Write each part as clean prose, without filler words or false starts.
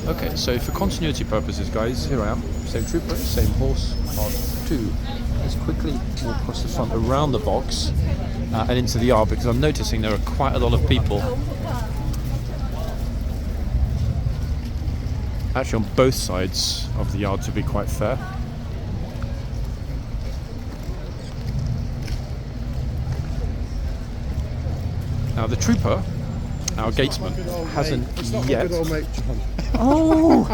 Okay, so for continuity purposes, guys, here I am. Same trooper, same horse, part 2. Let's quickly walk across the front around the box and into the yard, because I'm noticing there are quite a lot of people. Actually, on both sides of the yard, to be quite fair. Now, the trooper, our gatesman, hasn't yet. Oh,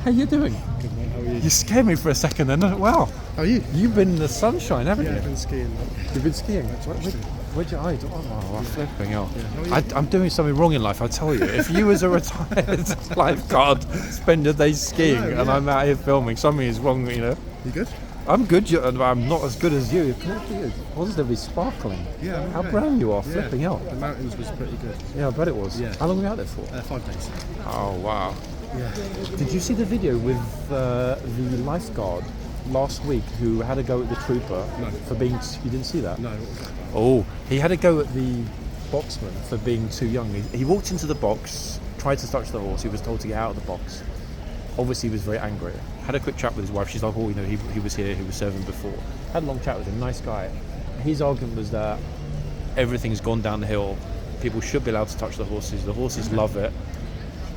how you doing? Good man, how are you? You scared me for a second then. Wow. How are you? You've been in the sunshine, haven't you? I've been skiing. You've been skiing? Where'd you hide? Oh, I'm flipping hell. Yeah, I'm doing something wrong in life, I tell you. If you as a retired lifeguard spend your day skiing and I'm out here filming, something is wrong, You good? I'm good, I'm not as good as you. It's positively sparkling. Yeah. How brown you are, flipping hell. The mountains was pretty good. Yeah, I bet it was. Yeah. How long were you out there for? 5 days. Oh, wow. Yeah. Did you see the video with the lifeguard last week who had a go at the trooper for being... You didn't see that? No, what was that about? Oh, he had a go at the boxman for being too young. He walked into the box, tried to touch the horse. He was told to get out of the box. Obviously, he was very angry. Had a quick chat with his wife. She's like, oh, he was here, he was serving before. Had a long chat with him, nice guy. His argument was that everything's gone down the hill. People should be allowed to touch the horses love it.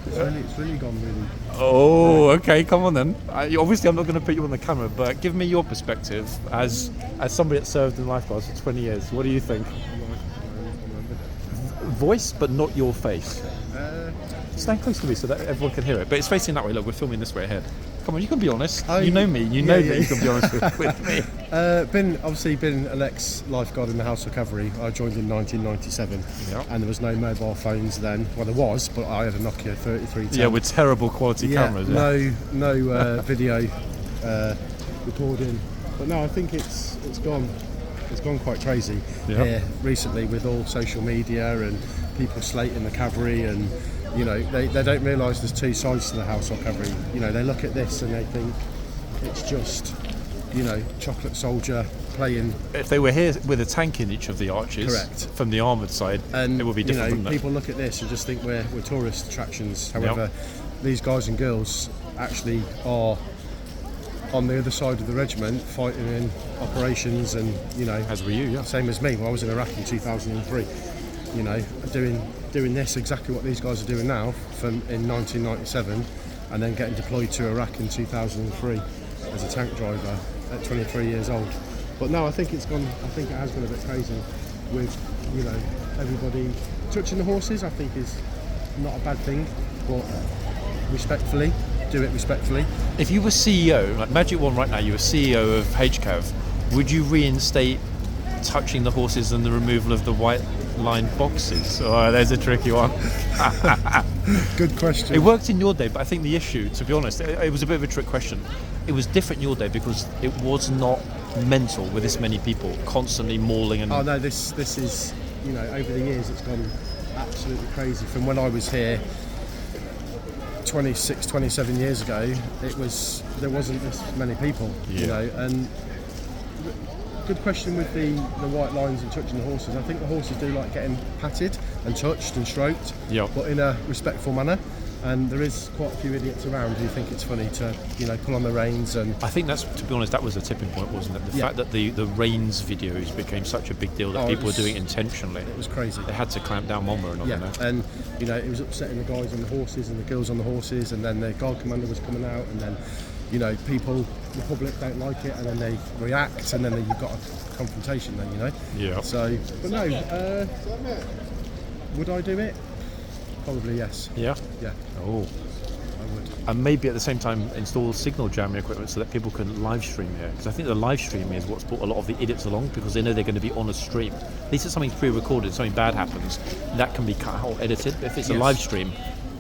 It's really gone really... Oh, okay, come on then. Obviously, I'm not going to put you on the camera, but give me your perspective as somebody that served in lifeguards for 20 years. What do you think? Voice, but not your face. Stand close to me so that everyone can hear it. But it's facing that way. Look, we're filming this way ahead. Come on, you can be honest. You know me. You know that you can be honest with me. Been an ex-lifeguard in the Household Cavalry. I joined in 1997, and there was no mobile phones then. Well, there was, but I had a Nokia 3310. Yeah, with terrible quality cameras. No video recording. But no, I think it's gone quite crazy here recently with all social media and people slating the cavalry, and they don't realise there's two sides to the Household Cavalry. They look at this and they think it's just chocolate soldier playing. If they were here with a tank in each of the arches, correct, from the armoured side, and it would be different. Wouldn't it? People look at this and just think we're tourist attractions. However, these guys and girls actually are on the other side of the regiment, fighting in operations, and as were you, same as me. Well, I was in Iraq in 2003. Doing this exactly what these guys are doing now in 1997, and then getting deployed to Iraq in 2003 as a tank driver at 23 years old. But no, I think it has gone a bit crazy with everybody touching the horses. I think is not a bad thing, but respectfully. Do it respectfully. If you were CEO, like Magic One right now, you were CEO of HCAV, would you reinstate touching the horses and the removal of the white line boxes? Oh, there's a tricky one. Good question. It worked in your day, but I think the issue, to be honest, it was a bit of a trick question. It was different in your day because it was not mental with this many people constantly mauling and... Oh no, this is, over the years it's gone absolutely crazy. From when I was here 26, 27 years ago, there wasn't this many people, and good question with the white lines and touching the horses. I think the horses do like getting patted and touched and stroked, but in a respectful manner. And there is quite a few idiots around who think it's funny to, pull on the reins. And I think that's, to be honest, that was a tipping point, wasn't it? The fact that the reins videos became such a big deal that people were doing it intentionally. It was crazy. They had to clamp down one way or another. Yeah, and it was upsetting the guys on the horses and the girls on the horses, and then the guard commander was coming out, and then people, the public don't like it, and then they react, and then you've got a confrontation. Then Yeah. So, but no, would I do it? Probably yes. Yeah? Yeah. Oh. I would. And maybe at the same time install signal jamming equipment so that people can live stream here. Because I think the live stream is what's brought a lot of the idiots along, because they know they're going to be on a stream. At least if something's pre-recorded, something bad happens, that can be cut out or edited. But if it's a live stream,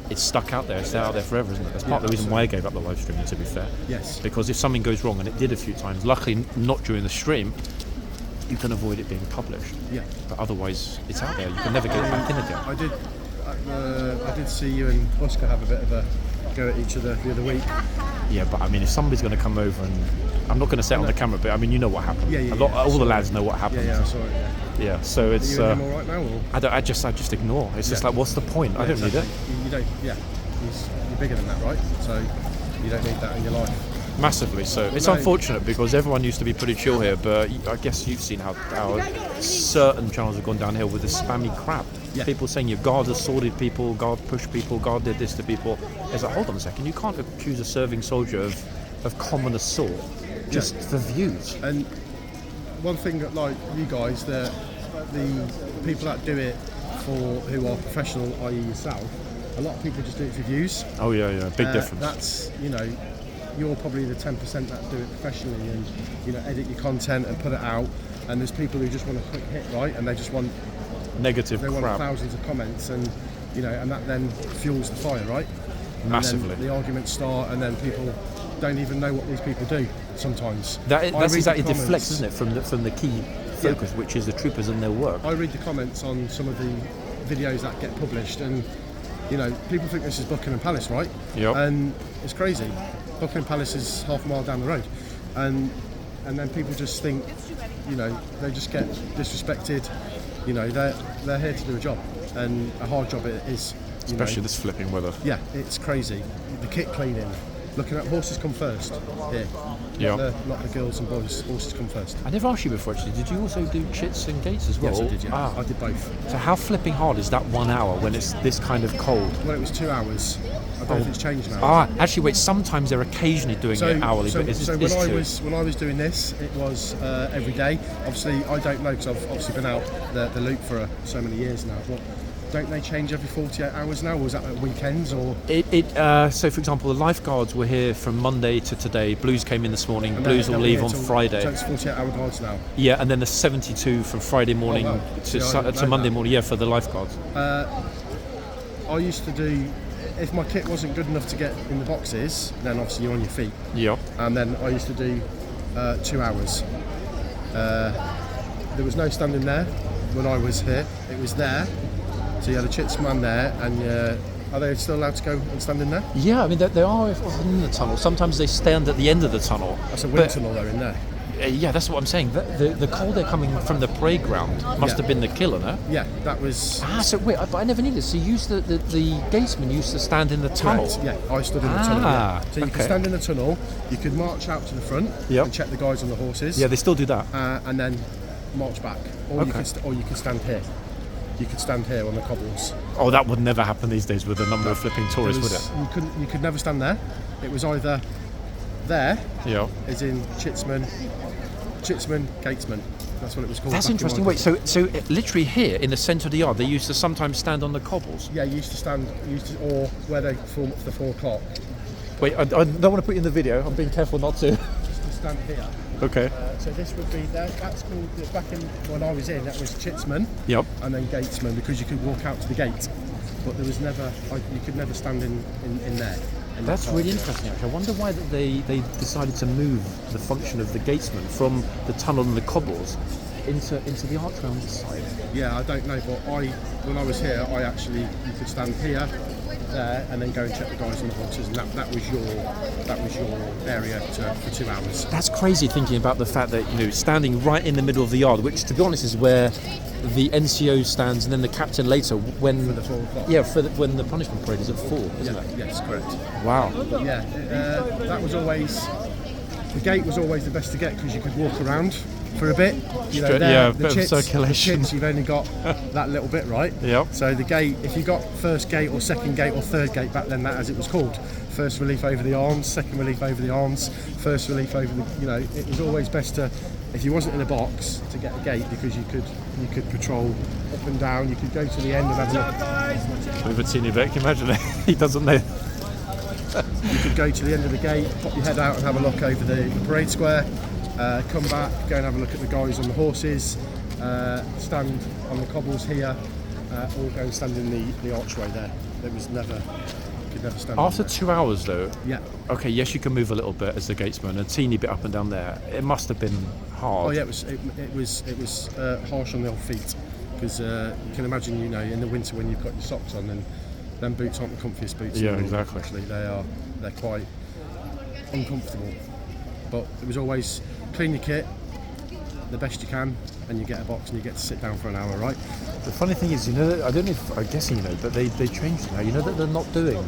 it's stuck out there. It's out there forever, isn't it? That's part of the reason why I gave up the live streaming, to be fair. Yes. Because if something goes wrong, and it did a few times, luckily not during the stream, you can avoid it being published. Yeah. But otherwise, it's out there. You can never get it back in again. I did see you and Oscar have a bit of a go at each other the other week. Yeah, but I mean, if somebody's going to come over and... I'm not going to say it on the camera, but I mean, you know what happened. All the lads know what happened. Yeah, I saw it, Yeah, so it's... Are you in all right now? Or? I just ignore. It's just like, what's the point? I don't need it. You don't, you're bigger than that, right? So you don't need that in your life. Massively so. It's unfortunate because everyone used to be pretty chill here, but I guess you've seen how certain channels have gone downhill with this spammy crap. Yeah. People saying your guard assaulted people, guard pushed people, guard did this to people. It's like, hold on a second, you can't accuse a serving soldier of common assault just for views. And one thing that, like you guys, the people that do it who are professional, i.e. yourself, a lot of people just do it for views. Oh yeah, big difference. That's, you're probably the 10% that do it professionally and edit your content and put it out, and there's people who just want a quick hit, right, and they just want negative they crap. want thousands of comments, and and that then fuels the fire, right? Massively. And then the arguments start, and then people don't even know what these people do sometimes. That's exactly deflects, isn't it, from the key focus, which is the troopers and their work. I read the comments on some of the videos that get published, and people think this is Buckingham Palace, right? Yep. And it's crazy. Buckingham Palace is half a mile down the road, and then people just think, they just get disrespected. They're here to do a job, and a hard job it is. Especially this flipping weather. Yeah, it's crazy. The kit cleaning, looking at horses come first here. Yeah. Not the girls and boys. Horses come first. I never asked you before actually. Did you also do chits and gates as well? Yes, I did. Yeah, I did both. So how flipping hard is that 1 hour when it's this kind of cold? Well, it was 2 hours. I don't know if it's changed now. Actually, wait. Sometimes they're occasionally doing it hourly, but it's when I was doing this, it was every day. Obviously, I don't know because I've obviously been out the loop for so many years now. But don't they change every 48 hours now, or is that at weekends? Or so, for example, the lifeguards were here from Monday to today. Blues came in this morning. Blues will leave on Friday. So it's 48-hour guards now. Yeah, and then the 72 from Friday morning to Monday morning. Yeah, for the lifeguards. I used to do. If my kit wasn't good enough to get in the boxes, then obviously you're on your feet. Yeah. And then I used to do 2 hours. There was no standing there when I was here. It was there. So you had a chits man there, and are they still allowed to go and stand in there? Yeah, I mean they are in the tunnel. Sometimes they stand at the end of the tunnel. That's a wind tunnel they're in there. Yeah, that's what I'm saying. The cold air coming from the parade ground must have been the killer, no? Yeah, that was... So wait, but I never knew this. So you used the gatesman used to stand in the tunnel? Correct. Yeah, I stood in the tunnel. Yeah. So you could stand in the tunnel, you could march out to the front and check the guys on the horses. Yeah, they still do that. And then march back. Or you could stand here. You could stand here on the cobbles. Oh, that would never happen these days with the number of flipping tourists, would it? You could never stand there. It was either there, as in Chitsman, Gatesman. That's what it was called. That's interesting. Wait, so literally here in the centre of the yard, they used to sometimes stand on the cobbles? Yeah, or where they form up to 4 o'clock. Wait, I don't want to put you in the video. I'm being careful not to. Just to stand here. Okay. So this would be that's called, back in when I was in, that was Chitsman. Yep. And then Gatesman, because you could walk out to the gate, but there was never, you could never stand in there. That's really interesting. Actually, I wonder why they decided to move the function of the gatesman from the tunnel and the cobbles into the archway on this side. Yeah, I don't know, but when I was here, you could stand here, there, and then go and check the guys on the horses, and that was your area for 2 hours. That's crazy, thinking about the fact that standing right in the middle of the yard, which to be honest is where the NCO stands, and then the captain later when for the 4 o'clock. Yeah, when the punishment parade is at 4, isn't it? Yes, correct. Wow. But yeah, that was always the gate was always the best to get because you could walk around for a bit. A bit of circulation. The chits, you've only got that little bit, right? Yep. So the gate, if you got first gate or second gate or third gate back then, that as it was called, first relief over the arms, second relief over the arms, first relief over the, it was always best to, if you wasn't in a box, to get a gate because you could patrol up and down. You could go to the end and have a look. With a teeny bit, can you imagine it? He doesn't know. You could go to the end of the gate, pop your head out and have a look over the parade square, come back, go and have a look at the guys on the horses, stand on the cobbles here, or go and stand in the archway there. There was never, you could never stand. After 2 hours though, yeah. Okay, yes, you can move a little bit as the gatesman, a teeny bit up and down there. It must have been hard. Oh yeah, it was harsh on the old feet because you can imagine, in the winter when you've got your socks on, and them boots aren't the comfiest boots. Yeah, exactly. Actually, they're quite uncomfortable. But it was always clean your kit the best you can, and you get a box and you get to sit down for an hour, right? The funny thing is, I don't know if, I'm guessing but they changed now. That they're not doing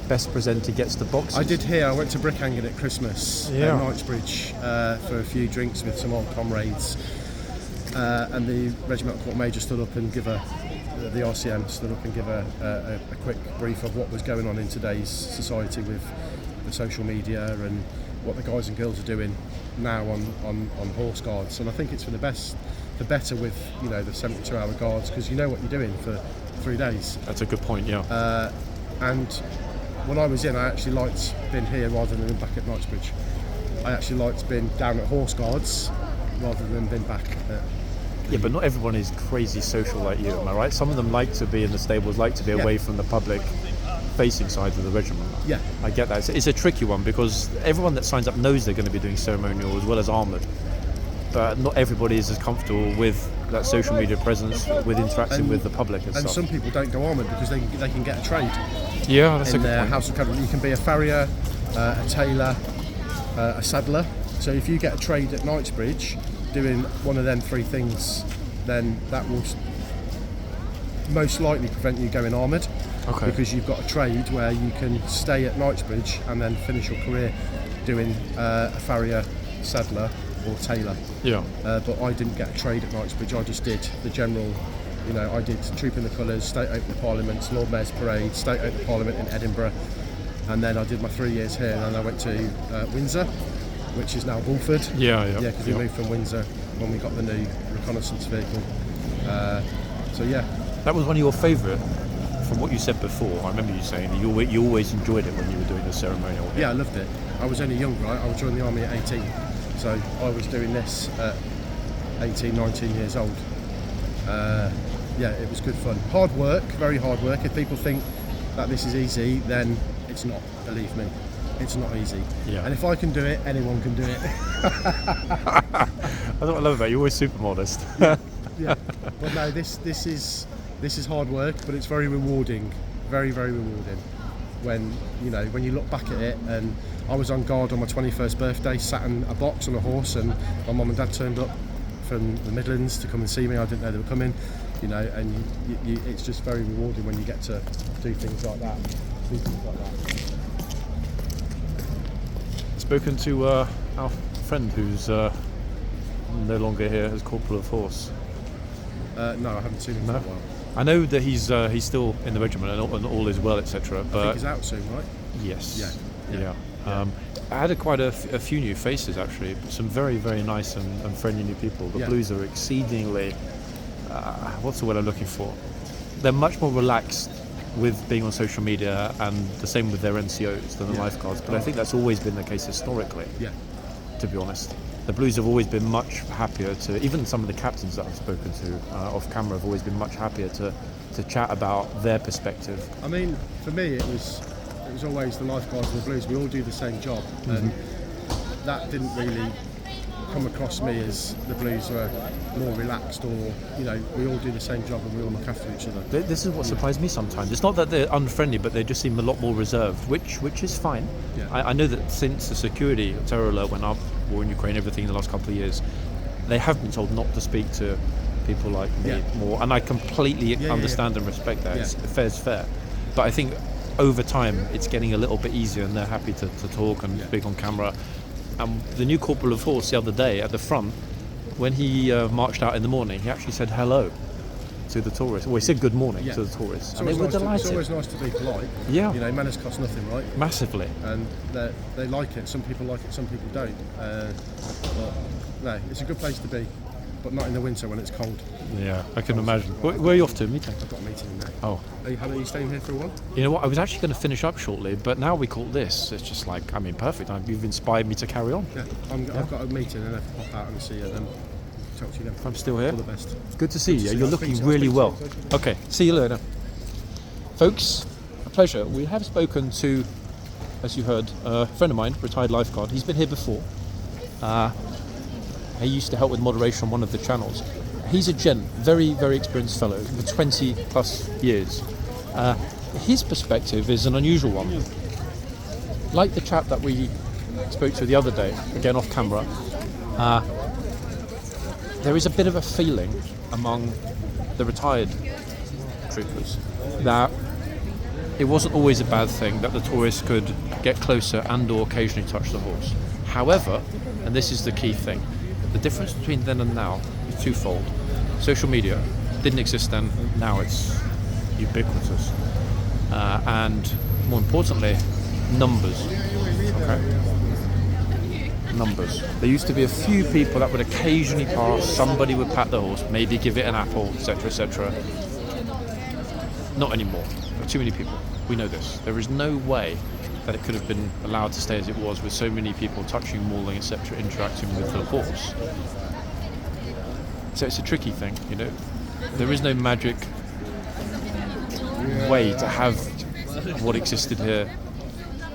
best presenter gets the boxes. I did hear. I went to brick hanging at Christmas at Knightsbridge for a few drinks with some old comrades, and the Regimental Court Major stood up and the RCM stood up and give a quick brief of what was going on in today's society with the social media and what the guys and girls are doing now on horse guards. And I think it's for the better with the 72-hour guards, because you know what you're doing for 3 days. That's a good point. Yeah. And when I was in, I actually liked being here rather than back at Knightsbridge. I actually liked being down at horse guards rather than being back at... Yeah, but not everyone is crazy social like you, am I right? Some of them like to be in the stables, like to be away from the public facing side of the regiment. Yeah. I get that. It's a tricky one, because everyone that signs up knows they're going to be doing ceremonial as well as armoured. But not everybody is as comfortable with that social media presence, with interacting with the public and stuff. And some people don't go armoured because they can get a trade. Yeah, that's in a good their point. house of cavalry. You can be a farrier, a tailor, a saddler. So if you get a trade at Knightsbridge doing one of them 3 things, then that will most likely prevent you going armoured. Okay. Because you've got a trade where you can stay at Knightsbridge and then finish your career doing a farrier, saddler or tailor. Yeah. But I didn't get a trade at Knightsbridge. I just did the general, I did Troop in the Colours, State Open of Parliament, Lord Mayor's Parade, State Open of Parliament in Edinburgh, and then I did my 3 years here, and then I went to Windsor, which is now Wolford. Yeah, because we moved from Windsor when we got the new reconnaissance vehicle. That was one of your favourite, from what you said before. I remember you saying that you always enjoyed it when you were doing the ceremonial. Yeah, I loved it. I was only young, right? I joined the army at 18, so I was doing this at 18, 19 years old. It was good fun. Hard work, very hard work. If people think that this is easy, then it's not, believe me. It's not easy. Yeah. And if I can do it, anyone can do it. That's what I love about you. You're always super modest. Yeah. But no, this is hard work, but it's very rewarding. Very, very rewarding. When you look back at it. And I was on guard on my 21st birthday, sat in a box on a horse, and my mum and dad turned up from the Midlands to come and see me. I didn't know they were coming. And it's just very rewarding when you get to do things like that. Spoken to our friend who's no longer here as Corporal of Horse. No, I haven't seen him for a while. I know that he's still in the regiment and all is well, etc. But I think he's out soon, right? Yes. Yeah. I had quite a few new faces actually. Some very, very nice and friendly new people. The Blues are exceedingly. What's the word I'm looking for? They're much more relaxed with being on social media, and the same with their NCOs than the lifeguards. But I think that's always been the case historically. Yeah. To be honest, the Blues have always been much happier to. Even some of the captains that I've spoken to off camera have always been much happier to chat about their perspective. I mean, for me, it was always the lifeguards and the Blues. We all do the same job, and that didn't really come across me as the Blues were more relaxed, or we all do the same job and we all look after each other. This is what surprised me sometimes. It's not that they're unfriendly, but they just seem a lot more reserved, which is fine. Yeah. I know that since the security terror alert went up, war in Ukraine, everything in the last couple of years, they have been told not to speak to people like me more, and I completely understand and respect that. It's fair's fair, but I think over time it's getting a little bit easier, and they're happy to talk and speak on camera. The new Corporal of Horse the other day at the front, when he marched out in the morning, he actually said hello to the tourists. Well, he said good morning to the tourists, and they were delighted. It's always nice to be polite. Yeah. Manners cost nothing, right? Massively. And they like it. Some people like it, some people don't. But no, it's a good place to be, but not in the winter when it's cold. Yeah, I can imagine. Where are you off to? Meeting? I've got a meeting in there. Oh. Are you staying here for a while? You know what? I was actually going to finish up shortly, but now we call this. It's just like, perfect. You've inspired me to carry on. Yeah, I've got a meeting and I have to pop out and see you then. Talk to you then. I'm still here. All the best. Good to see you. you. You're looking really well. Okay, see you later. Folks, a pleasure. We have spoken to, as you heard, a friend of mine, retired lifeguard. He's been here before. He used to help with moderation on one of the channels. He's a gent, very, very experienced fellow, for 20 plus years. His perspective is an unusual one. Like the chap that we spoke to the other day, again off camera, there is a bit of a feeling among the retired troopers that it wasn't always a bad thing that the tourists could get closer and or occasionally touch the horse. However, and this is the key thing, the difference between then and now is twofold. Social media didn't exist then, now it's ubiquitous. And more importantly, numbers. Okay? Numbers. There used to be a few people that would occasionally pass, somebody would pat the horse, maybe give it an apple, etc., etc. Not anymore. There are too many people. We know this. There is no way that it could have been allowed to stay as it was with so many people touching, mauling, etc., interacting with the horse. So it's a tricky thing, you know. There is no magic way to have what existed here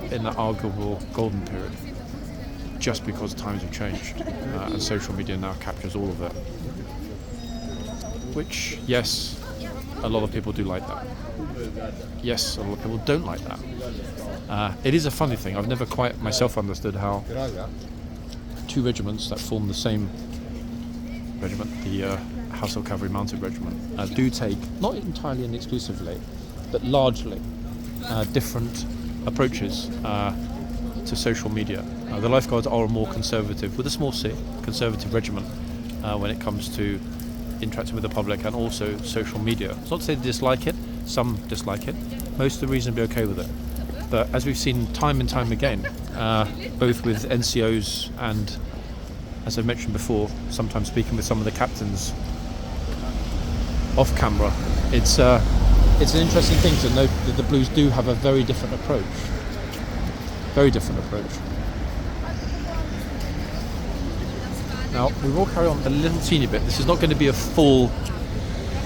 in the arguable golden period, just because times have changed and social media now captures all of it. Which, yes, a lot of people do like that. Yes, a lot of people don't like that. It is a funny thing. I've never quite myself understood how two regiments that form the same regiment, the Household Cavalry Mounted Regiment, do take, not entirely and exclusively, but largely different approaches to social media. The Lifeguards are a more conservative, with a small c, conservative regiment when it comes to interacting with the public and also social media. It's not to say they dislike it, some dislike it, most are reasonably okay with it. But as we've seen time and time again, both with NCOs and, as I mentioned before, sometimes speaking with some of the captains off camera, it's an interesting thing to note that the Blues do have a very different approach. Very different approach. Now, we will carry on a little teeny bit. This is not going to be a full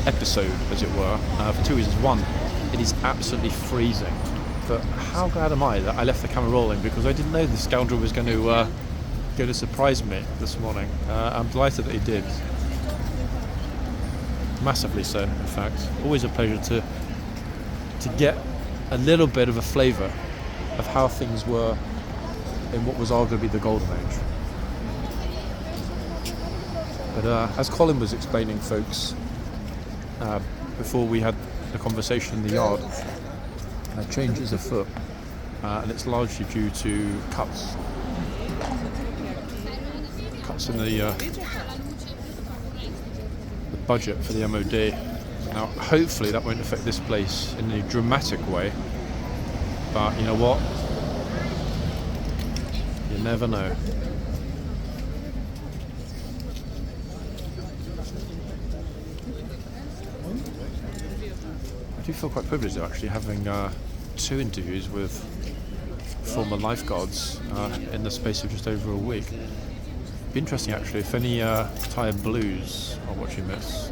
episode, as it were, for two reasons. One, it is absolutely freezing. But how glad am I that I left the camera rolling, because I didn't know this scoundrel was going to surprise me this morning. I'm delighted that he did. Massively so, in fact. Always a pleasure to get a little bit of a flavour of how things were in what was arguably the golden age. But as Colin was explaining, folks, before we had the conversation in the yard, changes afoot, and it's largely due to cuts in the budget for the MOD. Now, hopefully that won't affect this place in a dramatic way, but you know what? You never know. I do feel quite privileged though, actually, having two interviews with former lifeguards in the space of just over a week. Be interesting, actually, if any retired Blues are watching this.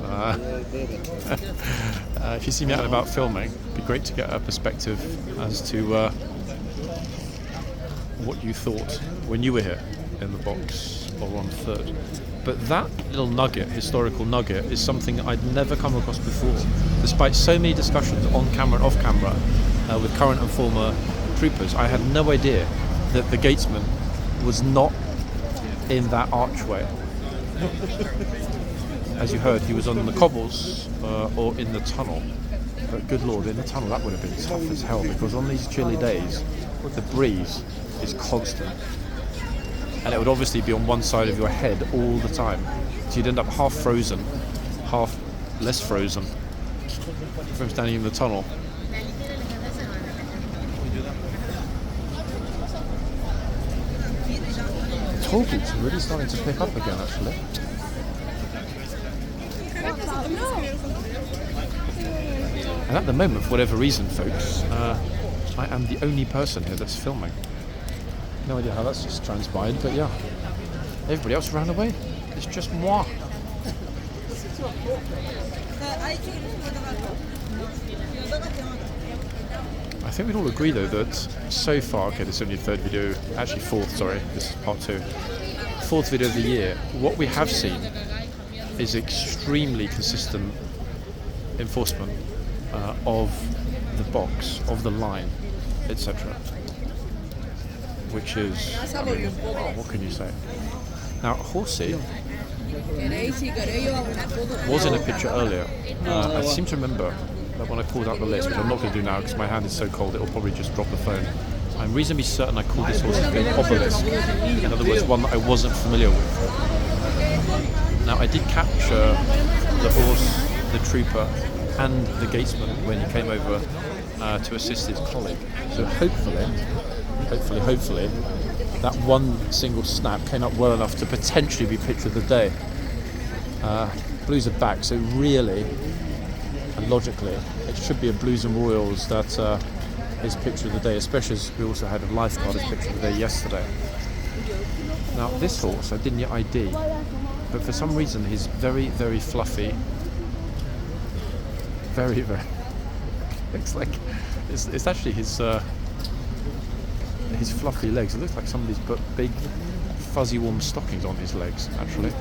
If you see me out and about filming, it'd be great to get a perspective as to what you thought when you were here in the box or on foot. But that little nugget, historical nugget, is something I'd never come across before. Despite so many discussions on camera and off camera with current and former troopers, I had no idea that the gatesman was not in that archway. As you heard, he was on the cobbles or in the tunnel. But good lord, in the tunnel that would have been tough as hell, because on these chilly days, the breeze is constant. And it would obviously be on one side of your head all the time. So you'd end up half frozen, half less frozen from standing in the tunnel. Talking's really starting to pick up again, actually. And at the moment, for whatever reason, folks, I am the only person here that's filming. No idea how that's just transpired, but yeah. Everybody else ran away. It's just moi. I think we'd all agree, though, that so far, okay, this is only the third video, actually fourth, sorry, this is part 2. Fourth video of the year. What we have seen is extremely consistent enforcement of the box, of the line, etc. Which is, I mean, what can you say? Now, Horsey was in a picture earlier. I seem to remember that when I called out the list, which I'm not going to do now because my hand is so cold, it'll probably just drop the phone. I'm reasonably certain I called this horse the obelisk. In other words, one that I wasn't familiar with. Now, I did capture the horse, the trooper, and the gatesman when he came over to assist his colleague. So hopefully, that one single snap came up well enough to potentially be picture of the day. Blues are back, so really and logically, it should be a Blues and Royals that is picture of the day, especially as we also had a lifeguard as picture of the day yesterday. Now, this horse I didn't yet ID, but for some reason he's very, very fluffy. Very, very. Looks like it's actually his fluffy legs. It looks like somebody's put big, fuzzy, warm stockings on his legs. Actually,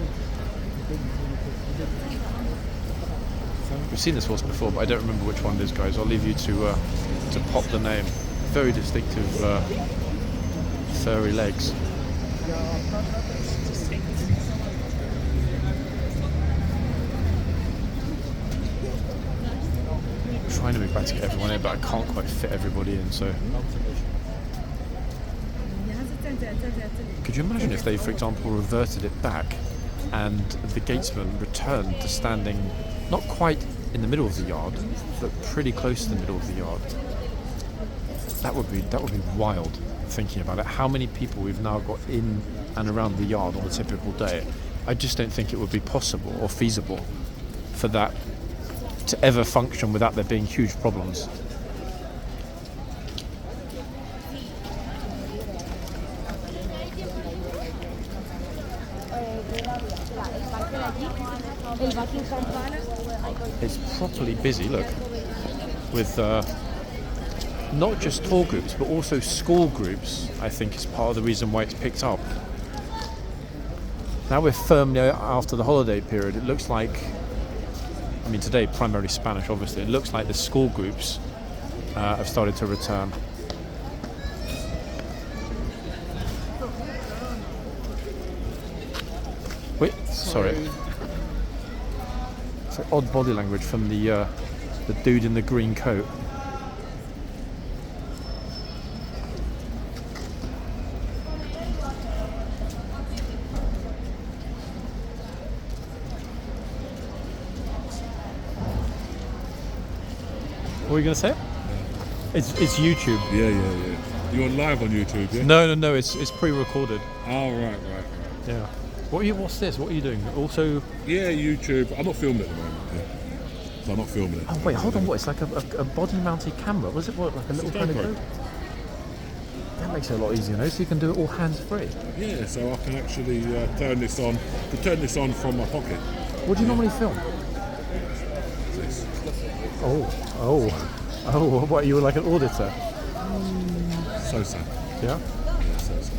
we've seen this horse before, but I don't remember which one it is, guys. I'll leave you to pop the name. Very distinctive, furry legs. Trying to move back to get everyone in, but I can't quite fit everybody in, so could you imagine if they, for example, reverted it back and the gatesman returned to standing not quite in the middle of the yard, but pretty close to the middle of the yard? That would be wild, thinking about it. How many people we've now got in and around the yard on a typical day. I just don't think it would be possible or feasible for that to ever function without there being huge problems. It's properly busy, look, with not just tour groups but also school groups. I think is part of the reason why it's picked up. Now we're firmly after the holiday period. It looks like, I mean, today primarily Spanish, obviously. It looks like the school groups have started to return. Wait, sorry. It's like odd body language from the dude in the green coat. What were you going to say? It's YouTube. Yeah. You're live on YouTube, yeah? No. It's pre-recorded. Oh, right. Yeah. What's this? What are you doing? Also. Yeah, YouTube. I'm not filming at the moment. Yeah. So I'm not filming it. Oh wait, hold on. What? It's like a body-mounted camera. Was it what? Like a little kind of GoPro. GoPro? That makes it a lot easier, no? So you can do it all hands-free. Yeah, so I can actually turn this on. Turn this on from my pocket. What do you normally film? This. Oh! What? You were like an auditor? So sad. Yeah. Yeah, so sad.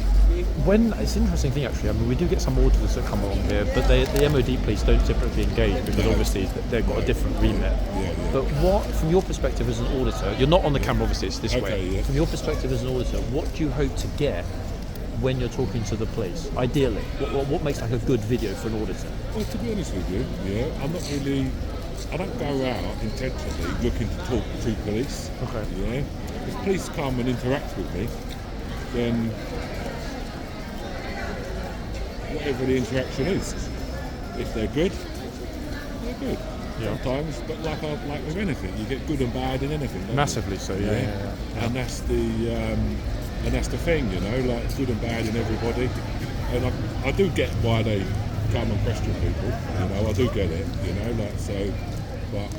When it's an interesting thing actually. I mean, we do get some auditors that come along here, but the MOD police don't typically engage because obviously they've got a different remit. Yeah. But what, from your perspective as an auditor, you're not on the camera, obviously it's this way. Okay, yeah. From your perspective as an auditor, what do you hope to get when you're talking to the police? Ideally, what makes like a good video for an auditor? Well, to be honest with you, yeah, I don't go out intentionally looking to talk to police. Okay. Yeah. If police come and interact with me, then whatever the interaction is, if they're good, they're good. Yeah. Sometimes, but like with anything, you get good and bad in anything. don't you? Massively so, yeah. And that's the thing, you know, like good and bad in everybody. And I do get why they come and question people, you know, I do get it, you know, like so, but.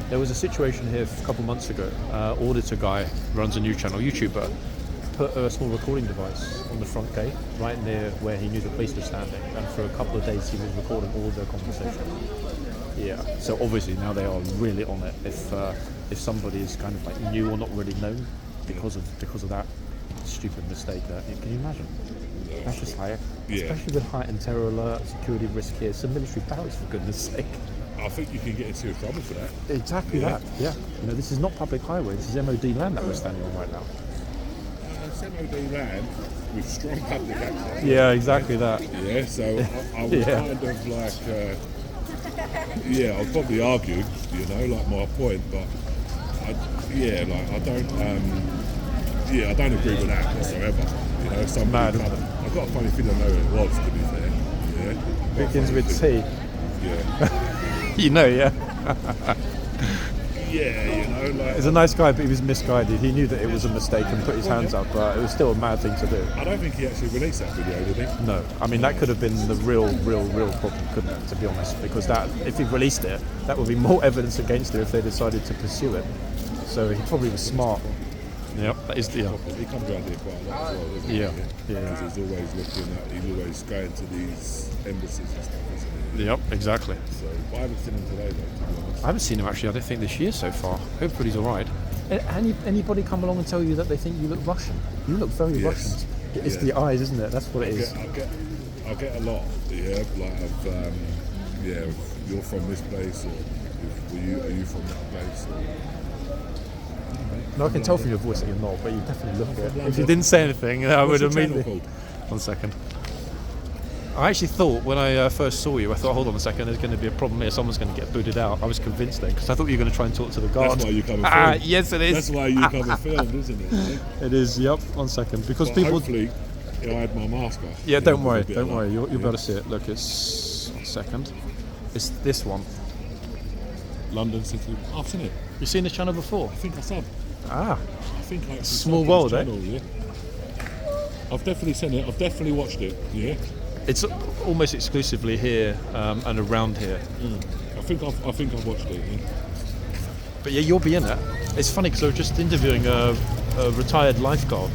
There was a situation here a couple of months ago. Auditor guy runs a new channel, YouTuber, put a small recording device on the front gate, right near where he knew the police were standing, and for a couple of days he was recording all of their conversation. Yeah, so obviously now they are really on it. If somebody is kind of like new or not really known because of that stupid mistake there, can you imagine? That's just like, especially with heightened terror alert, security risk here, some military barracks for goodness sake. I think you can get in serious trouble for that. Exactly that. Yeah. You know, this is not public highway. This is MOD land that we're standing on right now. It's MOD land with strong public access. Yeah, exactly that. Yeah, so I would kind of like, I'll probably argue, you know, like my point, but I don't. I don't agree with that whatsoever. You know, somebody. I've got a funny feeling I know who it was. To be fair, yeah. Begins with T. Yeah. You know, yeah. Yeah, you know, like. He's a nice guy, but he was misguided. He knew that it was a mistake and put his hands up, but it was still a mad thing to do. I don't think he actually released that video, did he? No, I mean that could have been the real problem, couldn't it? To be honest, because that if he released it, that would be more evidence against it if they decided to pursue it. So he probably was smart. Yep, that is the. He comes around here quite a lot as well, doesn't he? Yeah. Because he's always looking at, he's always going to these embassies and stuff, isn't he? Yep, exactly. So, but I haven't seen him today, though, to be honest. I haven't seen him actually. I don't think this year so far. Hopefully he's all right. Anybody come along and tell you that they think you look Russian? You look very Russian. It's the eyes, isn't it? That's what it is. I get a lot. Yeah, like you're from this place, or are you from that place? Or, no, I can tell from your voice that you're not, but you definitely look it. If you didn't say anything, I would immediately. 1 second. I actually thought when I first saw you, I thought, hold on a second, there's going to be a problem here. Someone's going to get booted out. I was convinced then because I thought you were going to try and talk to the guard. That's why you come and film. Yes, it is. That's why you come and film, isn't it? Yeah? It is. Yep. 1 second, because but people. Hopefully, I had my mask off. Yeah, don't worry. Don't worry. You'll be able to see it. Look, it's 1 second. It's this one. London City. Oh, I've seen it. You've seen this channel before? I think I saw. Ah. I think I Small world, channel, yeah. I've definitely seen it. I've definitely watched it. Yeah. It's almost exclusively here and around here. I think I've watched it. Yeah. But yeah, you'll be in it. It's funny because I was just interviewing a retired lifeguard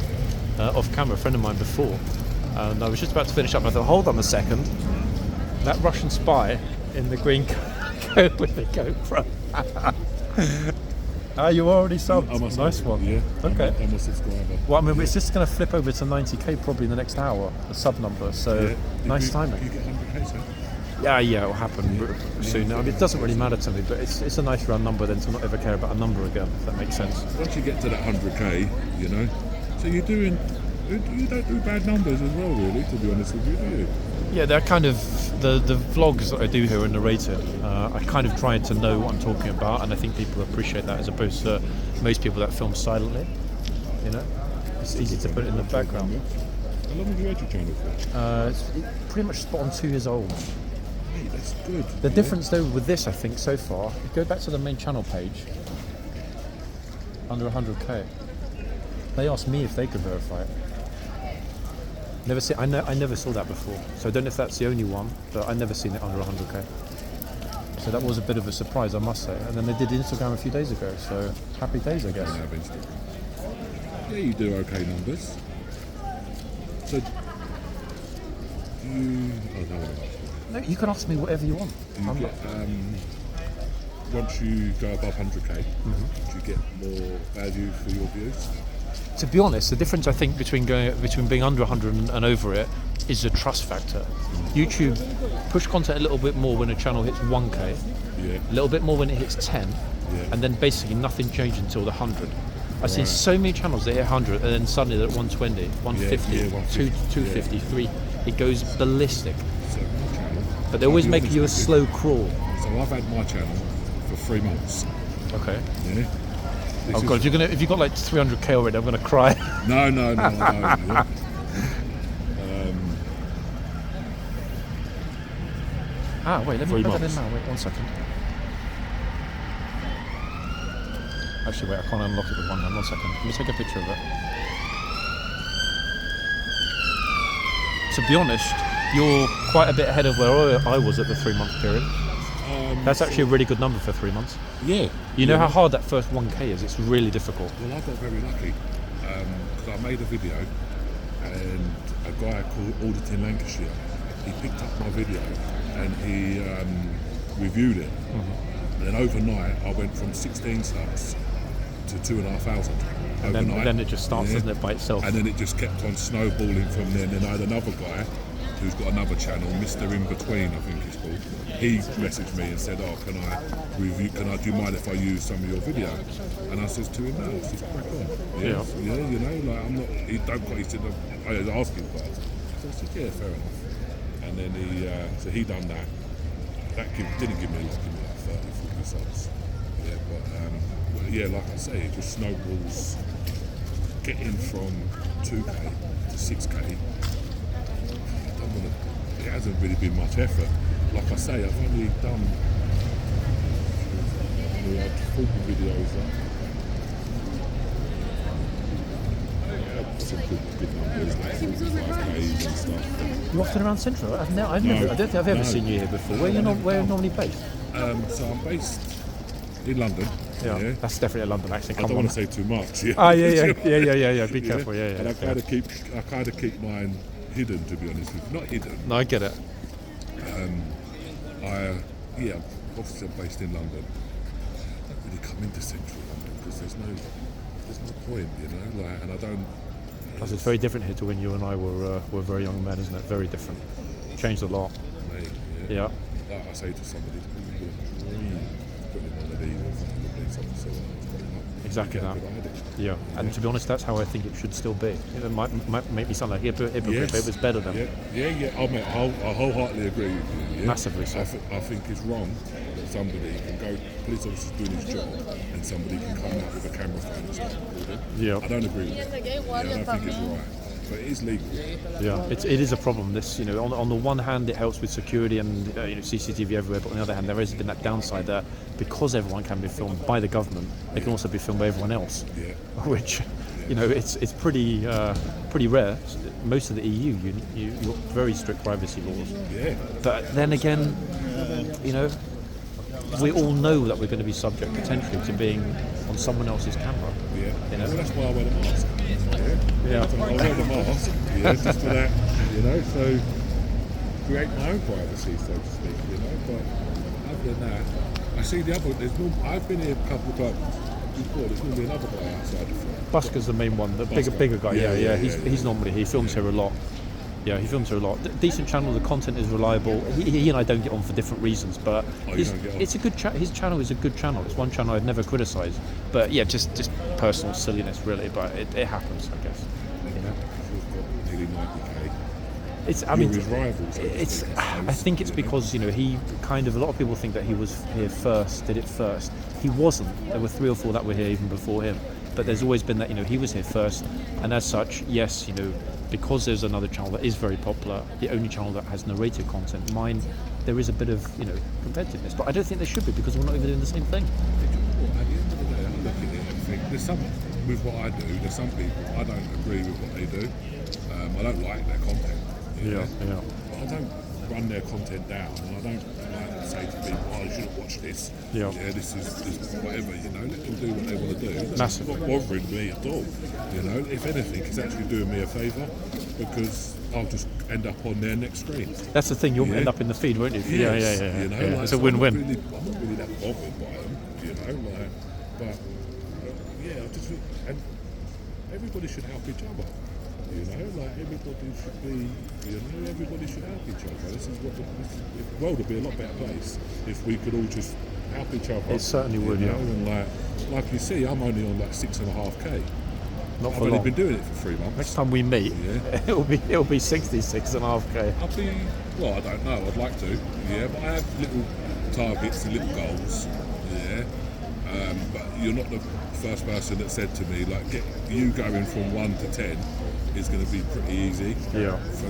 off camera, a friend of mine before, and I was just about to finish up. And I thought, hold on a second, that Russian spy in the green coat with the GoPro. You already subbed. Nice one. Yeah. Okay. I'm a subscriber. Well, I mean, it's just going to flip over to 90k probably in the next hour, the sub number. So nice timing. You get 100k, sir? Yeah, it'll happen soon. I mean, it doesn't really matter to me, but it's a nice round number then to not ever care about a number again, if that makes sense. Once you get to that 100k, you know, so you don't do bad numbers as well, really, to be honest with you, do you? Yeah, they're kind of the vlogs that I do here are narrated. I kind of try to know what I'm talking about, and I think people appreciate that as opposed to most people that film silently. You know, it's easy to put it in the background. How long have you had your channel for? It's pretty much spot on 2 years old. Hey, that's good. The difference though with this, I think, so far, if you go back to the main channel page, under 100k, they asked me if they could verify it. I never saw that before, so I don't know if that's the only one, but I never seen it under 100k. So that was a bit of a surprise, I must say. And then they did Instagram a few days ago, so happy days, I guess. I have Instagram. Yeah, you do okay numbers. So, No, you can ask me whatever you want. Once you go above 100k, do you get more value for your views? To be honest, the difference I think between being under 100 and over it is the trust factor. YouTube push content a little bit more when a channel hits 1k, a little bit more when it hits 10, and then basically nothing changes until the 100. I've seen so many channels that hit 100 and then suddenly they're at 120, 150, 250, 3. It goes ballistic. So my channel, but they always make you a slow crawl. So I've had my channel for 3 months. Okay. Yeah. Oh god, if you've got like 300k already, I'm going to cry. No. Yeah. Wait, let me put that in now. Wait 1 second. Actually, wait, I can't unlock it with one hand. 1 second. Let me take a picture of it. To be honest, you're quite a bit ahead of where I was at the 3-month period. That's actually a really good number for 3 months. Yeah. You know how hard that first 1k is? It's really difficult. Well, I got very lucky because I made a video and a guy called Auditor in Lancashire, he picked up my video and he reviewed it. And then overnight I went from 16 subs to 2,500 overnight. And then it just starts, doesn't it, by itself? And then it just kept on snowballing from there. And then I had another guy who's got another channel, Mr. In Between, I think it's called. He messaged me and said, do you mind if I use some of your video? And I said to him, no, it's just crack on. Yeah, you know, like I'm not, he said, I was asking for it. So I said, yeah, fair enough. And then he done that. That didn't give me like 30, 40 subs. Yeah, but yeah, like I say, it just snowballs. Getting from 2k to 6k, it hasn't really been much effort. Like I say, I've only done 40 videos up. Some good numbers, like 45k's and stuff. You're often around Central? I don't think I've ever seen you here before. Where are you normally based? So I'm based in London. Yeah, that's definitely a London accent. I don't want to say too much. Yeah. Yeah. Be careful. Yeah. And I kind of keep mine hidden, to be honest with you. Not hidden. No, I get it. Obviously I'm based in London. I don't really come into central London because there's no point, you know. Like, and I don't. Plus, it's very different here to when you and I were very young men, isn't it? Very different. Changed a lot. Mate, Yeah. Like I say to somebody, it's really dream putting on a lead or something like this. Exactly that. Yeah, and to be honest, that's how I think it should still be. It might make me sound like a hypocrite, but it was better then. I wholeheartedly agree with you. Yeah? Massively so. I think it's wrong that somebody can go, police officer's doing his job, and somebody can come out with a camera phone and start recording. Yeah. I don't agree with that. I don't think it's right. But it is legal. Yeah, it is a problem. This, on the one hand, it helps with security and CCTV everywhere, but on the other hand, there has been that downside that because everyone can be filmed by the government, they can also be filmed by everyone else. Yeah. Which, it's pretty rare. Most of the EU, you've got very strict privacy laws. Yeah. But then again, we all know that we're going to be subject potentially to being on someone else's camera. Yeah. Well, that's why I wear the mask. Yeah. I wear the mask, just for that, so create my own privacy, so to speak, But other than that, I see the other. I've been here a couple of times before. There's normally another guy outside the front. Busker's the main one, the bigger guy. Yeah. He's normally he films here a lot. Yeah, he films here a lot. Decent channel. The content is reliable. He and I don't get on for different reasons, but it's a good his channel is a good channel. It's one channel I'd never criticise. But yeah, just personal silliness really. But it happens, I guess. Nearly 90k. His rivals. I think it's because he kind of a lot of people think that he was here first, did it first. He wasn't. There were 3 or 4 that were here even before him. But there's always been that he was here first, and as such, yes, because there's another channel that is very popular, the only channel that has narrated content. Mine, there is a bit of competitiveness, but I don't think there should be because we're not even doing the same thing. At the end of the day, I look at it and think there's some with what I do. There's some people I don't agree with what they do. I don't like their content. Yeah. But I don't run their content down, and I don't like say to people, "Oh, you shouldn't watch this." Yeah. This is whatever. Let them do what they want to do. It's Massively. not bothering me at all. If anything, it's actually doing me a favour because I'll just end up on their next screen. That's the thing. You'll end up in the feed, won't you? Yes. Yeah. It's a win-win. I'm not really that bothered by them. But I just think, and everybody should help each other. Everybody should be, everybody should help each other. The world would be a lot better place if we could all just help each other. It certainly would, yeah. And like you see, I'm only on 6.5k. Not I've for only long. been doing it for 3 months. Next time we meet, it'll be 66.5k. I'll be, I don't know. I'd like to, but I have little targets and little goals, but you're not the first person that said to me, get you going from 1 to 10 is going to be pretty easy. Yeah. So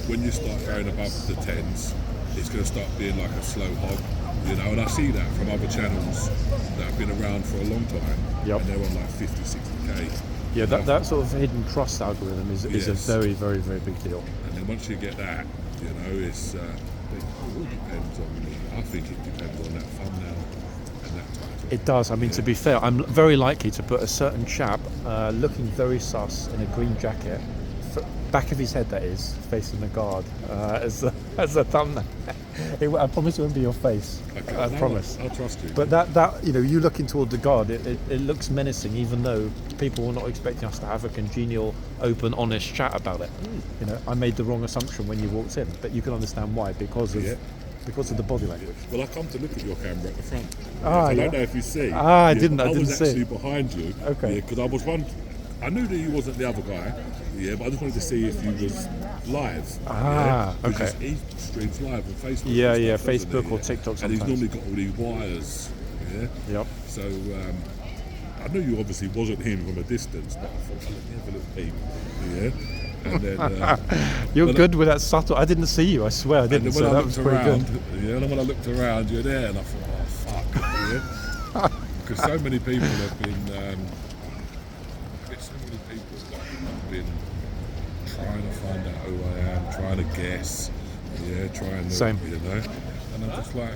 when you start going above the 10s, it's going to start being like a slow hog, and I see that from other channels that have been around for a long time, and they're on 50, 60k. Yeah, that sort of hidden trust algorithm is a very, very, very big deal. And then once you get that, it's it all depends on. I think it depends on that thumbnail and that title. It does. I mean, to be fair, I'm very likely to put a certain chap looking very sus in a green jacket, back of his head that is, facing the guard, as a thumbnail. I promise it won't be your face. Okay, I promise. I'll trust you. But that you looking toward the guard, it looks menacing, even though people were not expecting us to have a congenial, open, honest chat about it. I made the wrong assumption when you walked in, but you can understand why because of the body language. Well, I come to look at your camera at the front. I don't know if you see. I didn't see. I was actually behind you. Okay. Because I knew that you wasn't the other guy. But I just wanted to see if you was live. Okay. He streams live on Facebook. Facebook or TikTok sometimes. And he's normally got all these wires. Yep. So, I knew you obviously wasn't him from a distance, but I thought, let me have a little peek. Yeah. And then, You're good with that subtle. I didn't see you. I swear I didn't. and So then when I that was looked pretty around, good. yeah, and then when I looked around, you're there, and I thought, oh fuck, yeah. Because so many people have been, so many people have been trying to find out who I am, trying to guess, yeah, trying to, Same. you know, and I'm just like,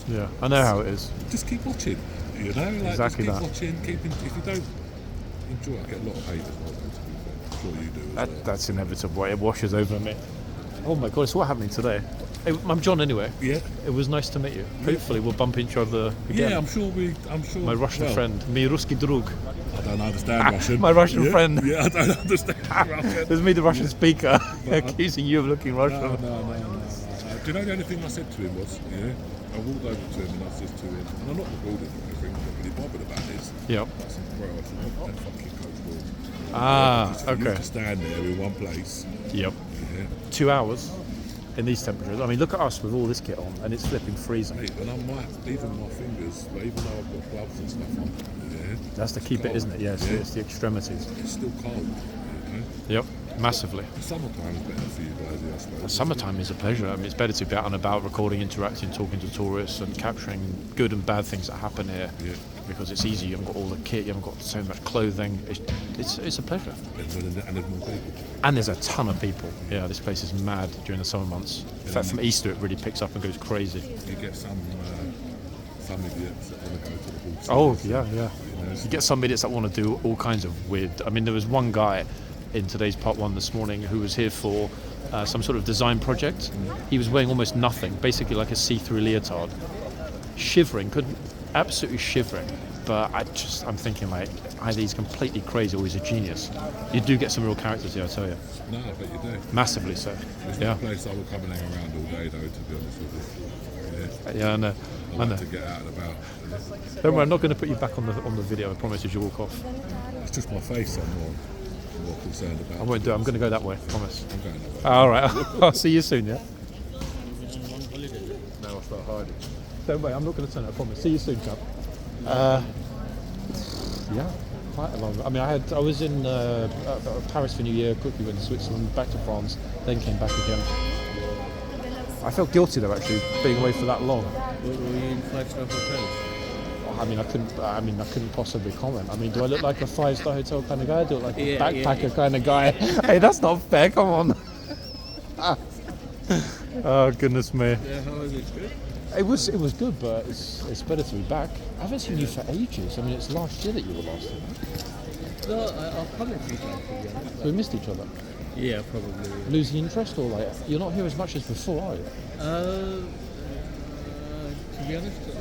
Yeah, I know how it is. just keep watching, you know, like Exactly just keep that. watching, if you don't enjoy it, I get a lot of hate as well, to be fair. I'm sure you do as well. That's inevitable. It washes over me. Oh my god, it's what happening today. Hey, I'm John anyway. Yeah. It was nice to meet you. Hopefully we'll bump into each other again. Yeah, I'm sure. My Russian well, friend, me Ruski drug. I don't understand Russian. My Russian yeah? friend. Yeah, I don't understand Russian. There's me, the Russian speaker, But accusing you of looking Russian. No. Do you know the only thing I said to him was, yeah, I walked over to him and I said to him, and I'm not recording anything, I'm not really bothered about this. Yep. I said, bro, I said, don't fucking coach ball. Ah, You okay. to stand there in one place. Yep. Yeah. 2 hours in these temperatures. I mean, look at us with all this kit on, and it's flipping freezing. Mate, and I might, even my fingers, even though I've got gloves and stuff on, yeah. That's to keep it, cold. isn't it? Yes, Yeah. it's the extremities. It's still cold, you know. Yep, massively. The summertime is better for you guys, I suppose. Summertime is a pleasure. I mean, it's better to be out and about, recording, interacting, talking to tourists, and capturing good and bad things that happen here. Yeah. Because it's easy. You haven't got all the kit. You haven't got so much clothing. It's a pleasure. And there's more people. And there's a ton of people. Yeah, this place is mad during the summer months. In fact, from Easter it really picks up and goes crazy. You get some idiots that want to go to the horse. Oh yeah. You know, You get some idiots that want to do all kinds of weird. I mean, there was one guy in today's part one this morning who was here for some sort of design project. He was wearing almost nothing, basically like a see-through leotard, shivering, absolutely shivering. But I'm thinking like either he's completely crazy or he's a genius. You do get some real characters here, I tell you. No, I bet you do. Massively so. It's Yeah. not a place I would come and hang around all day, though, to be honest with you. Yeah. Yeah, I know. I like to get out and about. Don't worry, I'm not going to put you back on the video. I promise as you walk off. It's just my face I'm more concerned about. I won't do it. I'm going to go that way. Promise. I'm going that way. All right. I'll see you soon. Yeah. Now I start hiding. Don't worry. I'm not going to turn it. I promise. See you soon, chap. Yeah. Quite a long. I mean, I was in Paris for New Year. Quickly went to Switzerland, back to France, then came back again. I felt guilty though, actually, being away for that long. Were you in 5-star hotels? I mean, I couldn't possibly comment. I mean, do I look like a 5-star hotel kind of guy? Do I look like a Yeah, backpacker kind of guy? Hey, that's not fair. Come on. Oh goodness me. Yeah, how was it? Good? It was good, but it's better to be back. I haven't seen you for ages. I mean, it's last year that you were last here. No, I'll come a few times, to be honest. So we missed each other. Yeah, probably. Losing interest, or like you're not here as much as before, are you? To be honest, I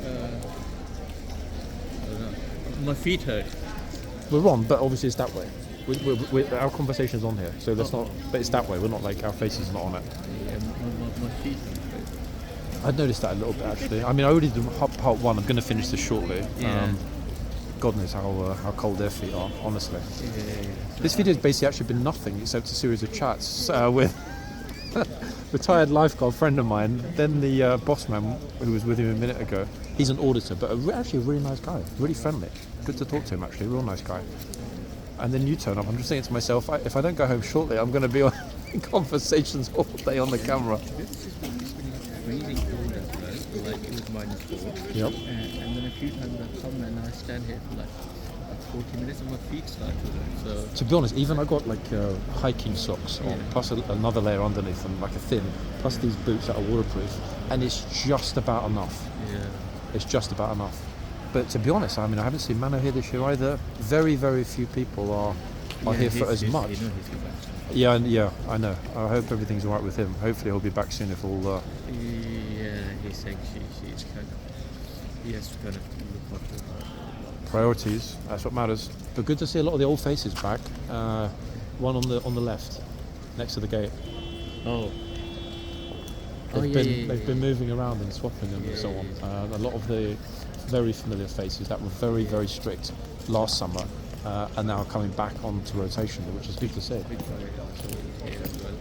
don't know. My feet hurt. We're on, but obviously it's that way. Our conversation's on here, so let's not. But it's that way. We're not like our faces are not on it. Yeah, my feet hurt. I'd noticed that a little bit actually. I mean, I already did part one. I'm going to finish this shortly. Yeah. God knows how cold their feet are, honestly. Yeah. This video's basically actually been nothing except a series of chats with retired lifeguard friend of mine, then the boss man who was with him a minute ago. He's an auditor, but actually a really nice guy, really friendly. Good to talk to him actually, real nice guy. And then you turn up. I'm just thinking to myself, if I don't go home shortly, I'm going to be on conversations all day on the camera. It's been freezing cold as well, like it was -4. Yep. And then a few times I come and I stand here for like 40 minutes and my feet start to hurt. So To be honest, even I got like hiking socks on, Yeah. plus another layer underneath them, like a thin, plus these boots that are waterproof, and it's just about enough. yeah. It's just about enough. But to be honest, I mean, I haven't seen Mano here this year either. Very, very few people are here for as much. You know he's the best. Yeah, I know. I hope everything's all right with him. Hopefully he'll be back soon if all... Yeah, he's saying she's kind of, he has to kind of look after her. priorities, that's what matters. But good to see a lot of the old faces back. One on the left, next to the gate. Oh. They've been moving around and swapping them and so on. Yeah. A lot of the very familiar faces that were very, very strict last summer are now coming back onto rotation, which is good to see. Big guy also here as well.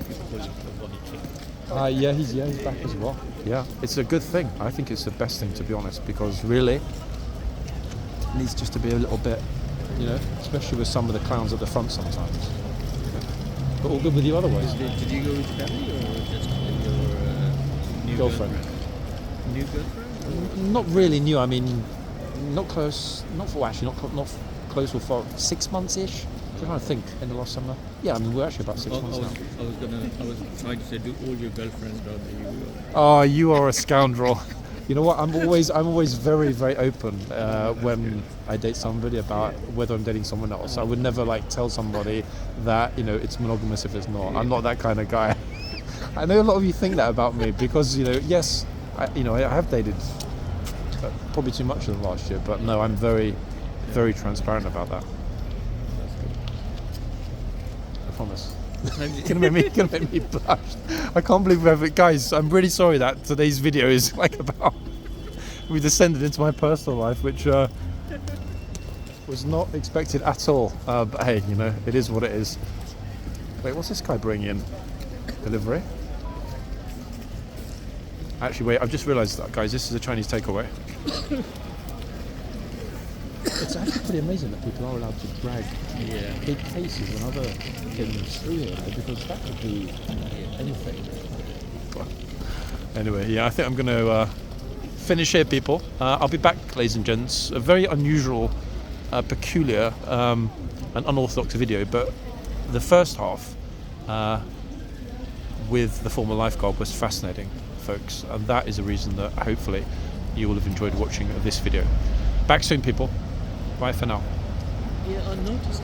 People call him the Bonnie King. Yeah, he's back as well. Yeah, it's a good thing. I think it's the best thing, to be honest, because really, needs just to be a little bit, you know, especially with some of the clowns at the front sometimes. But all good with you otherwise. Did you go with family or just your new Girlfriend. New girlfriend? Not really new. I mean, not close. Not close for 6 months ish. I'm trying to think. In the last summer. Yeah, I mean we're actually about 6 months now. I was trying to say, do all your girlfriends know that you? Oh, you are a scoundrel. You know what? I'm always very, very open when I date somebody about whether I'm dating someone else. I would never like tell somebody that, you know, it's monogamous if it's not. I'm not that kind of guy. I know a lot of you think that about me because, you know, yes, I have dated probably too much in the last year, but no, I'm very, very transparent about that. I promise. Gonna make me blush. I can't believe we have it, guys. I'm really sorry that today's video is like about we descended into my personal life, which was not expected at all. But hey, you know, it is what it is. Wait, what's this guy bringing in? Delivery? Actually, wait. I've just realised that, guys. This is a Chinese takeaway. It's actually pretty amazing that people are allowed to drag big cases and other things through here, because that could be anything. Well, anyway, yeah, I think I'm going to finish here, people. I'll be back, ladies and gents. A very unusual, peculiar, and unorthodox video, but the first half with the former lifeguard was fascinating, folks, and that is a reason that hopefully you will have enjoyed watching this video. Back soon, people. Bye for now. Yeah, I noticed